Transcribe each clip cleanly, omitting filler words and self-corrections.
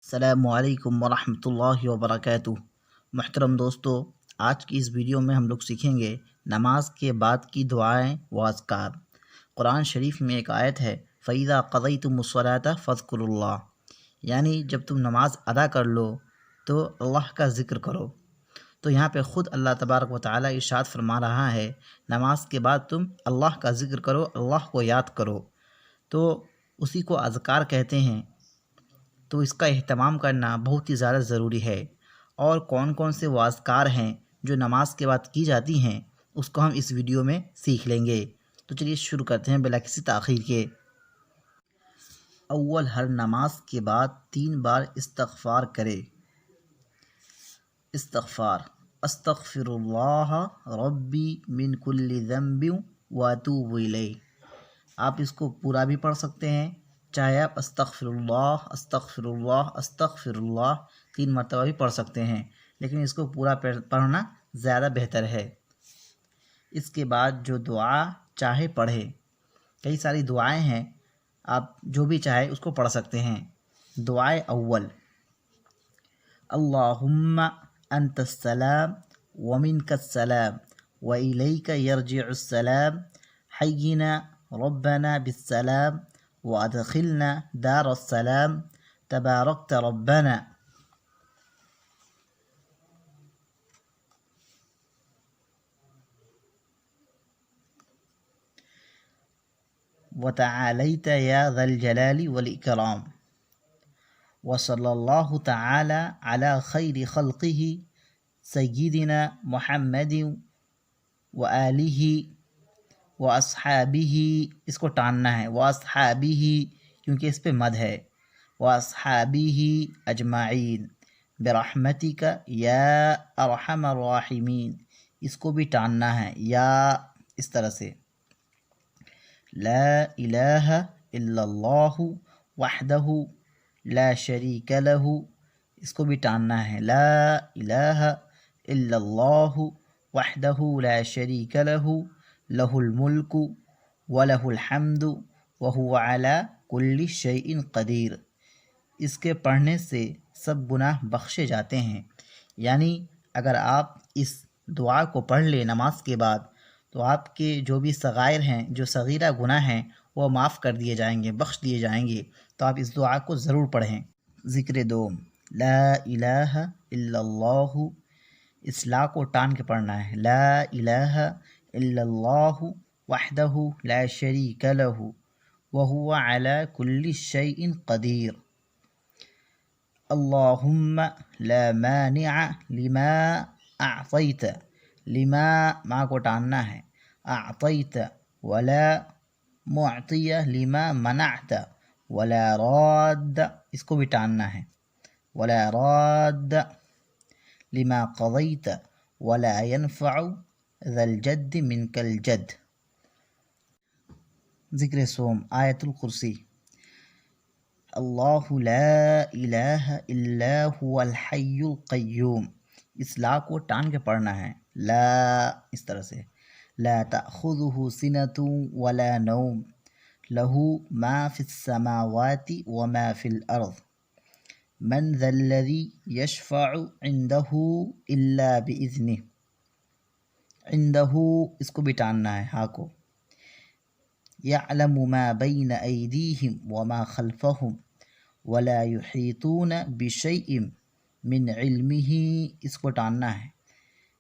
السلام علیکم ورحمۃ اللہ وبرکاتہ۔ محترم دوستو، آج کی اس ویڈیو میں ہم لوگ سیکھیں گے نماز کے بعد کی دعائیں و اذکار۔ قرآن شریف میں ایک آیت ہے فَإِذَا قَضَيْتُمُ الصَّلَاةَ فَاذْكُرُوا اللَّهَ، یعنی جب تم نماز ادا کر لو تو اللہ کا ذکر کرو۔ تو یہاں پہ خود اللہ تبارک و تعالیٰ ارشاد فرما رہا ہے نماز کے بعد تم اللہ کا ذکر کرو، اللہ کو یاد کرو، تو اسی کو اذکار کہتے ہیں۔ تو اس کا اہتمام کرنا بہت ہی زیادہ ضروری ہے، اور کون کون سے وہ اذکار ہیں جو نماز کے بعد کی جاتی ہیں اس کو ہم اس ویڈیو میں سیکھ لیں گے۔ تو چلیے شروع کرتے ہیں بلا کسی تاخیر کے۔ اول، ہر نماز کے بعد 3 بار استغفار کرے۔ استغفار: استغفر اللہ ربی من کل ذنب واتوب الیہ۔ آپ اس کو پورا بھی پڑھ سکتے ہیں، چاہے آپ استغفر اللہ استغفر اللہ استغفر اللہ 3 مرتبہ بھی پڑھ سکتے ہیں، لیکن اس کو پورا پڑھنا زیادہ بہتر ہے۔ اس کے بعد جو دعا چاہے پڑھے، کئی ساری دعائیں ہیں، آپ جو بھی چاہے اس کو پڑھ سکتے ہیں۔ دعائے اول: اللہم انت السلام ومنک السلام والیک یرجع السلام حینا ربنا بالسلام وادخلنا دار السلام تبارکت ربنا۔ وتعالیت یا ذا الجلال والاکرام۔ وصلی اللہ تعالی علی خیر خلقہ سیدنا محمد وآلہ واصحابہ، اس کو ٹاننا ہے، واصحابہ کیونکہ اس پہ مد ہے، واصحابہ اجمعین برحمتک یا ارحم الراحمین، اس کو بھی ٹاننا ہے، یا اس طرح سے۔ لا الہ الا اللہ وحدہ لا شریک لہ، اس کو بھی ٹاننا ہے، لا الہ الا اللہ وحدہ لا شریک لہ لہ الملک ولہ الحمد وہو علی کل شیء قدیر۔ اس کے پڑھنے سے سب گناہ بخشے جاتے ہیں، یعنی اگر آپ اس دعا کو پڑھ لیں نماز کے بعد تو آپ کے جو بھی صغائر ہیں، جو صغیرہ گناہ ہیں، وہ معاف کر دیے جائیں گے، بخش دیے جائیں گے۔ تو آپ اس دعا کو ضرور پڑھیں۔ ذکر دوم: لا الہ الا اللہ، اس لا کو ٹان کے پڑھنا ہے، لا الہ الا اللہ وحدہ لا شریک لہ وہو علی کل شیء قدیر۔ اللہم لا مانع لما اعطیت، لما ما کو ٹاننا ہے، اعطیت ولا معطی لما منعت ولا راد، اس کو بھی ٹاننا ہے، ولا راد لما قضیت ولا ينفع ذا الجد منک الجد۔ ذکر سوم: آیت الکرسی: اللہ لا الہ الا هو الحی القیوم، اس لا کو ٹان کے پڑھنا ہے، لا اس طرح سے، لا تأخذہ سنۃ ولا نوم لہ ما فی السماوات وما فی الارض من ذا الذی یشفع عندہ الا باذنہ، عندہ اس کو بھی ٹاننا ہے، ہاں کو، یعلم ما بین ایدیہم وما خلفہم ولا یحیطون بشیء من علمہ، اس کو ٹاننا ہے،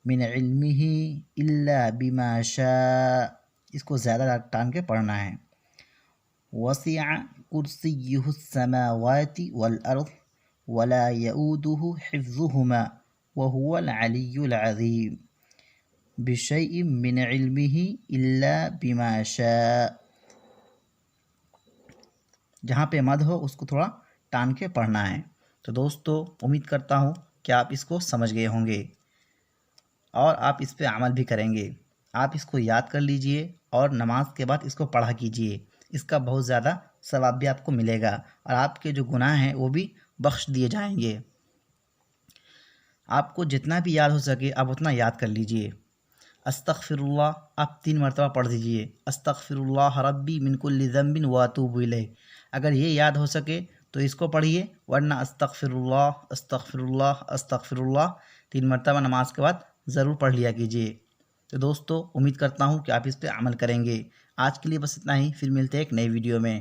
من علمہ الا بما شاء، اس کو زیادہ ٹان کے پڑھنا ہے۔ وسع کرسیہ السماوات والارض ولا یؤودہ حفظہما وہو العلی العظیم، بشیء من علمہ الا بما شاء، جہاں پہ مد ہو اس کو تھوڑا ٹان کے پڑھنا ہے۔ تو دوستو، امید کرتا ہوں کہ آپ اس کو سمجھ گئے ہوں گے اور آپ اس پہ عمل بھی کریں گے۔ آپ اس کو یاد کر لیجئے اور نماز کے بعد اس کو پڑھا کیجئے، اس کا بہت زیادہ ثواب بھی آپ کو ملے گا، اور آپ کے جو گناہ ہیں وہ بھی بخش دیے جائیں گے۔ آپ کو جتنا بھی یاد ہو سکے آپ اتنا یاد کر لیجئے۔ استغفر اللہ آپ 3 مرتبہ پڑھ دیجئے، استغفر اللہ ربی من کل ذنب واتوب الیہ۔ اگر یہ یاد ہو سکے تو اس کو پڑھیے، ورنہ استغفر اللہ استغفر اللہ استغفر اللہ 3 مرتبہ نماز کے بعد ضرور پڑھ لیا کیجیے۔ تو دوستو، امید کرتا ہوں کہ آپ اس پہ عمل کریں گے۔ آج کے لیے بس اتنا ہی، پھر ملتے ہیں ایک نئی ویڈیو میں۔